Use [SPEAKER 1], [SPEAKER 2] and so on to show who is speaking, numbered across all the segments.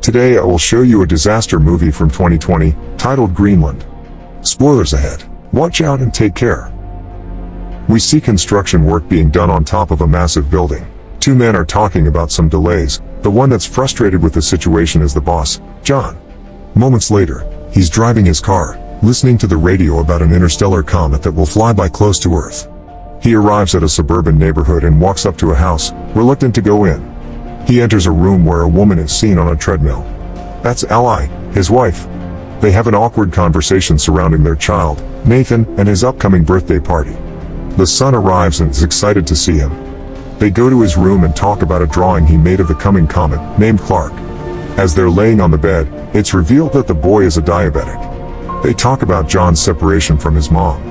[SPEAKER 1] Today I will show you a disaster movie from 2020, titled Greenland. Spoilers ahead. Watch out and take care. We see construction work being done on top of a massive building. Two men are talking about some delays. The one that's frustrated with the situation is the boss, John. Moments later, he's driving his car, listening to the radio about an interstellar comet that will fly by close to Earth. He arrives at a suburban neighborhood and walks up to a house, reluctant to go in. He enters a room where a woman is seen on a treadmill. That's Ally, his wife. They have an awkward conversation surrounding their child, Nathan, and his upcoming birthday party. The son arrives and is excited to see him. They go to his room and talk about a drawing he made of the coming comet, named Clark. As they're laying on the bed, it's revealed that the boy is a diabetic. They talk about John's separation from his mom.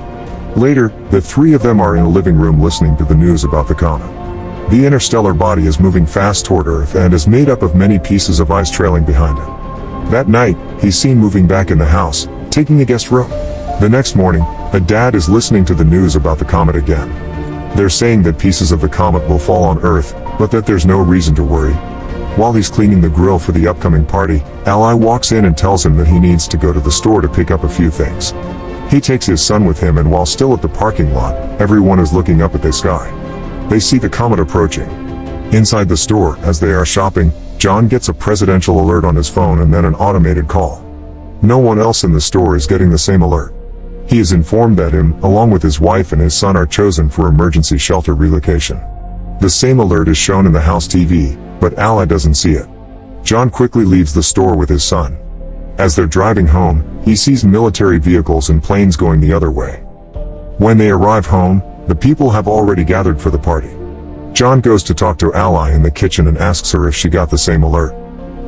[SPEAKER 1] Later, the three of them are in a living room listening to the news about the comet. The interstellar body is moving fast toward Earth and is made up of many pieces of ice trailing behind it. That night, he's seen moving back in the house, taking a guest room. The next morning, a dad is listening to the news about the comet again. They're saying that pieces of the comet will fall on Earth, but that there's no reason to worry. While he's cleaning the grill for the upcoming party, Ally walks in and tells him that he needs to go to the store to pick up a few things. He takes his son with him, and while still at the parking lot, everyone is looking up at the sky. They see the comet approaching. Inside the store, as they are shopping, John gets a presidential alert on his phone and then an automated call. No one else in the store is getting the same alert. He is informed that him, along with his wife and his son, are chosen for emergency shelter relocation. The same alert is shown in the house TV, but Ally doesn't see it. John quickly leaves the store with his son. As they're driving home, he sees military vehicles and planes going the other way. When they arrive home, the people have already gathered for the party. John goes to talk to Ally in the kitchen and asks her if she got the same alert.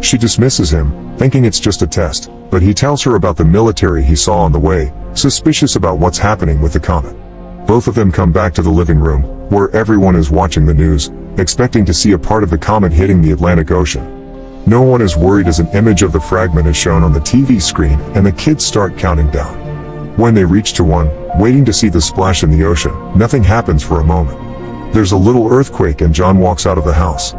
[SPEAKER 1] She dismisses him, thinking it's just a test, but he tells her about the military he saw on the way, suspicious about what's happening with the comet. Both of them come back to the living room, where everyone is watching the news, expecting to see a part of the comet hitting the Atlantic Ocean. No one is worried as an image of the fragment is shown on the TV screen and the kids start counting down. When they reach to one, waiting to see the splash in the ocean, nothing happens for a moment. There's a little earthquake and John walks out of the house.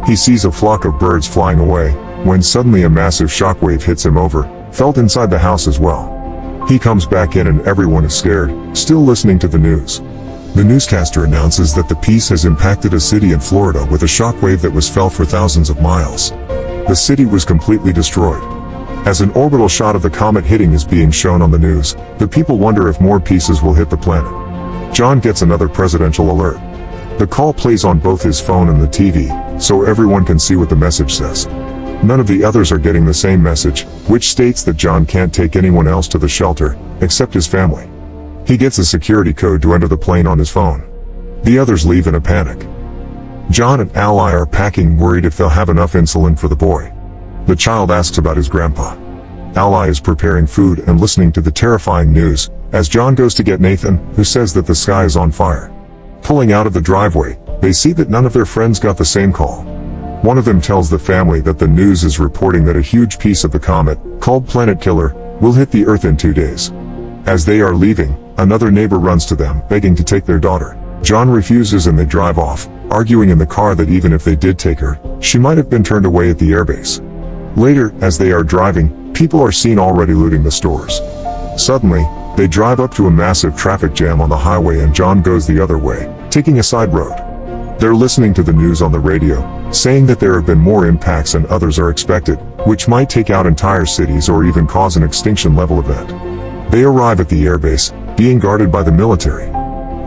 [SPEAKER 1] He sees a flock of birds flying away, when suddenly a massive shockwave hits him over, felt inside the house as well. He comes back in and everyone is scared, still listening to the news. The newscaster announces that the piece has impacted a city in Florida with a shockwave that was felt for thousands of miles. The city was completely destroyed. As an orbital shot of the comet hitting is being shown on the news, the people wonder if more pieces will hit the planet. John gets another presidential alert. The call plays on both his phone and the TV, so everyone can see what the message says. None of the others are getting the same message, which states that John can't take anyone else to the shelter, except his family. He gets a security code to enter the plane on his phone. The others leave in a panic. John and Ally are packing, worried if they'll have enough insulin for the boy. The child asks about his grandpa. Ally is preparing food and listening to the terrifying news, as John goes to get Nathan, who says that the sky is on fire. Pulling out of the driveway, they see that none of their friends got the same call. One of them tells the family that the news is reporting that a huge piece of the comet, called Planet Killer, will hit the Earth in 2 days. As they are leaving, another neighbor runs to them, begging to take their daughter. John refuses and they drive off, arguing in the car that even if they did take her, she might have been turned away at the airbase. Later, as they are driving, people are seen already looting the stores. Suddenly, they drive up to a massive traffic jam on the highway and John goes the other way, taking a side road. They're listening to the news on the radio, saying that there have been more impacts and others are expected, which might take out entire cities or even cause an extinction-level event. They arrive at the airbase, being guarded by the military.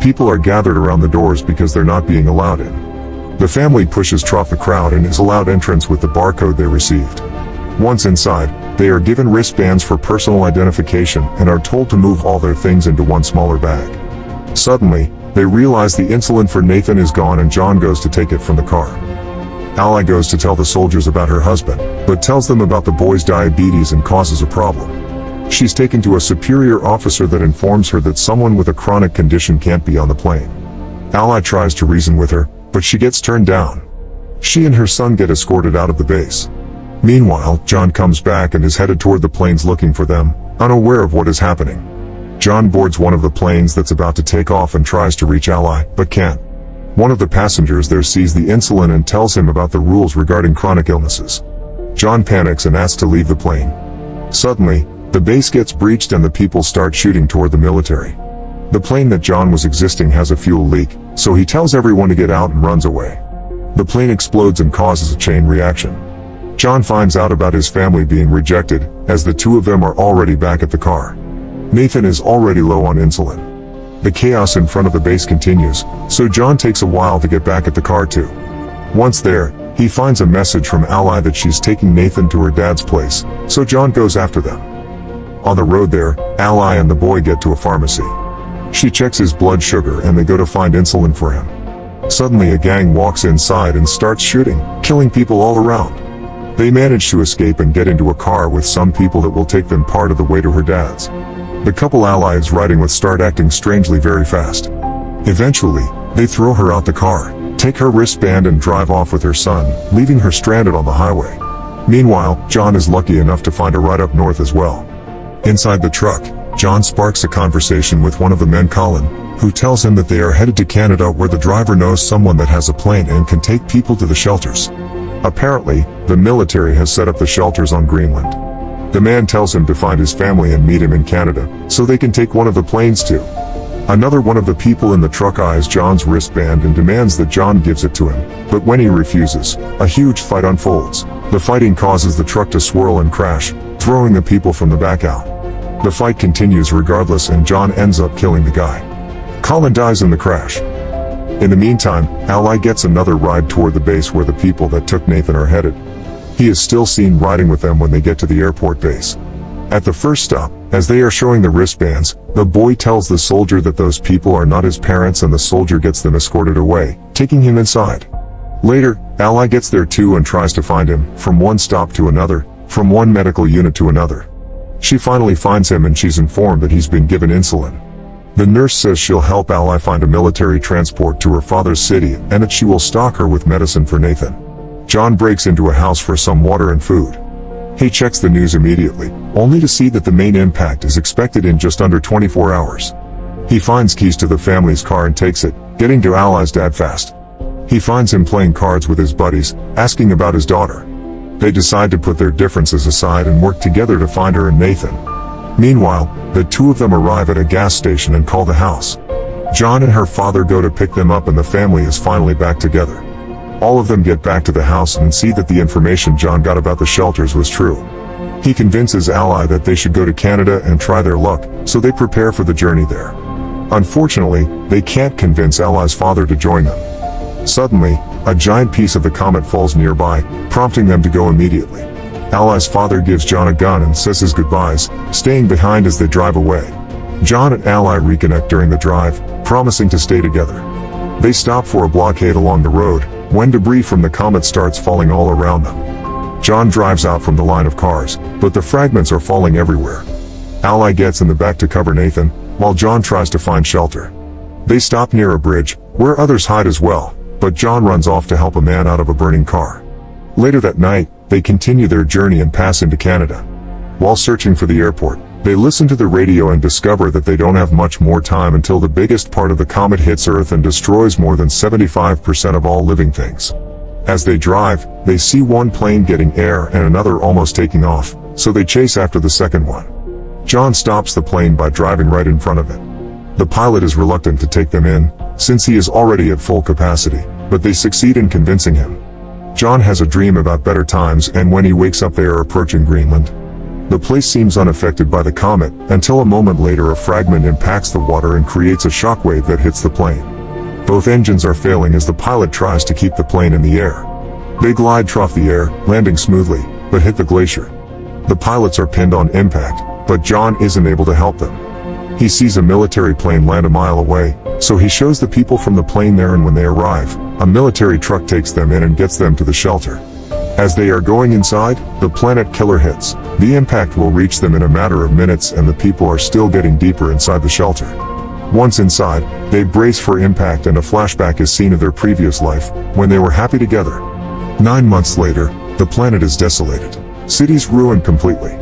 [SPEAKER 1] People are gathered around the doors because they're not being allowed in. The family pushes through the crowd and is allowed entrance with the barcode they received. Once inside, they are given wristbands for personal identification and are told to move all their things into one smaller bag. Suddenly, they realize the insulin for Nathan is gone and John goes to take it from the car. Ally goes to tell the soldiers about her husband, but tells them about the boy's diabetes and causes a problem. She's taken to a superior officer that informs her that someone with a chronic condition can't be on the plane. Ally tries to reason with her, but she gets turned down. She and her son get escorted out of the base. Meanwhile, John comes back and is headed toward the planes looking for them, unaware of what is happening. John boards one of the planes that's about to take off and tries to reach Ally, but can't. One of the passengers there sees the insulin and tells him about the rules regarding chronic illnesses. John panics and asks to leave the plane. Suddenly, the base gets breached and the people start shooting toward the military. The plane that John was existing has a fuel leak, so he tells everyone to get out and runs away. The plane explodes and causes a chain reaction. John finds out about his family being rejected, as the two of them are already back at the car. Nathan is already low on insulin. The chaos in front of the base continues, so John takes a while to get back at the car too. Once there, he finds a message from Ally that she's taking Nathan to her dad's place, so John goes after them. On the road there, Ally and the boy get to a pharmacy. She checks his blood sugar and they go to find insulin for him. Suddenly a gang walks inside and starts shooting, killing people all around. They manage to escape and get into a car with some people that will take them part of the way to her dad's. The couple Ally is riding with start acting strangely very fast. Eventually, they throw her out the car, take her wristband and drive off with her son, leaving her stranded on the highway. Meanwhile, John is lucky enough to find a ride up north as well. Inside the truck, John sparks a conversation with one of the men, Colin, who tells him that they are headed to Canada where the driver knows someone that has a plane and can take people to the shelters. Apparently, the military has set up the shelters on Greenland. The man tells him to find his family and meet him in Canada, so they can take one of the planes too. Another one of the people in the truck eyes John's wristband and demands that John gives it to him, but when he refuses, a huge fight unfolds. The fighting causes the truck to swirl and crash, throwing the people from the back out. The fight continues regardless and John ends up killing the guy. Colin dies in the crash. In the meantime, Ally gets another ride toward the base where the people that took Nathan are headed. He is still seen riding with them when they get to the airport base. At the first stop, as they are showing the wristbands, the boy tells the soldier that those people are not his parents and the soldier gets them escorted away, taking him inside. Later, Ally gets there too and tries to find him, from one stop to another, from one medical unit to another. She finally finds him and she's informed that he's been given insulin. The nurse says she'll help Ally find a military transport to her father's city and that she will stock her with medicine for Nathan. John breaks into a house for some water and food. He checks the news immediately, only to see that the main impact is expected in just under 24 hours. He finds keys to the family's car and takes it, getting to Ally's dad fast. He finds him playing cards with his buddies, asking about his daughter. They decide to put their differences aside and work together to find her and Nathan. Meanwhile, the two of them arrive at a gas station and call the house. John and her father go to pick them up and the family is finally back together. All of them get back to the house and see that the information John got about the shelters was true. He convinces Ally that they should go to Canada and try their luck, so they prepare for the journey there. Unfortunately, they can't convince Ally's father to join them. Suddenly, a giant piece of the comet falls nearby, prompting them to go immediately. Ally's father gives John a gun and says his goodbyes, staying behind as they drive away. John and Ally reconnect during the drive, promising to stay together. They stop for a blockade along the road, when debris from the comet starts falling all around them. John drives out from the line of cars, but the fragments are falling everywhere. Ally gets in the back to cover Nathan, while John tries to find shelter. They stop near a bridge, where others hide as well, but John runs off to help a man out of a burning car. Later that night, they continue their journey and pass into Canada. While searching for the airport, they listen to the radio and discover that they don't have much more time until the biggest part of the comet hits Earth and destroys more than 75% of all living things. As they drive, they see one plane getting air and another almost taking off, so they chase after the second one. John stops the plane by driving right in front of it. The pilot is reluctant to take them in, since he is already at full capacity, but they succeed in convincing him. John has a dream about better times and when he wakes up they are approaching Greenland. The place seems unaffected by the comet, until a moment later a fragment impacts the water and creates a shockwave that hits the plane. Both engines are failing as the pilot tries to keep the plane in the air. They glide through the air, landing smoothly, but hit the glacier. The pilots are pinned on impact, but John isn't able to help them. He sees a military plane land a mile away, so he shows the people from the plane there, and when they arrive, a military truck takes them in and gets them to the shelter. As they are going inside, the planet killer hits. The impact will reach them in a matter of minutes and the people are still getting deeper inside the shelter. Once inside, they brace for impact and a flashback is seen of their previous life, when they were happy together. 9 months later, the planet is desolated. Cities ruined completely.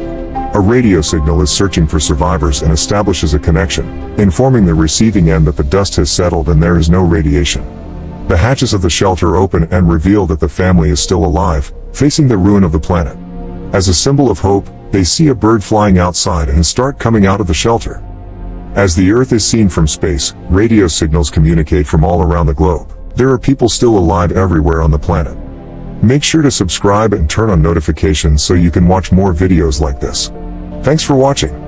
[SPEAKER 1] A radio signal is searching for survivors and establishes a connection, informing the receiving end that the dust has settled and there is no radiation. The hatches of the shelter open and reveal that the family is still alive, facing the ruin of the planet. As a symbol of hope, they see a bird flying outside and start coming out of the shelter. As the Earth is seen from space, radio signals communicate from all around the globe. There are people still alive everywhere on the planet. Make sure to subscribe and turn on notifications so you can watch more videos like this. Thanks for watching.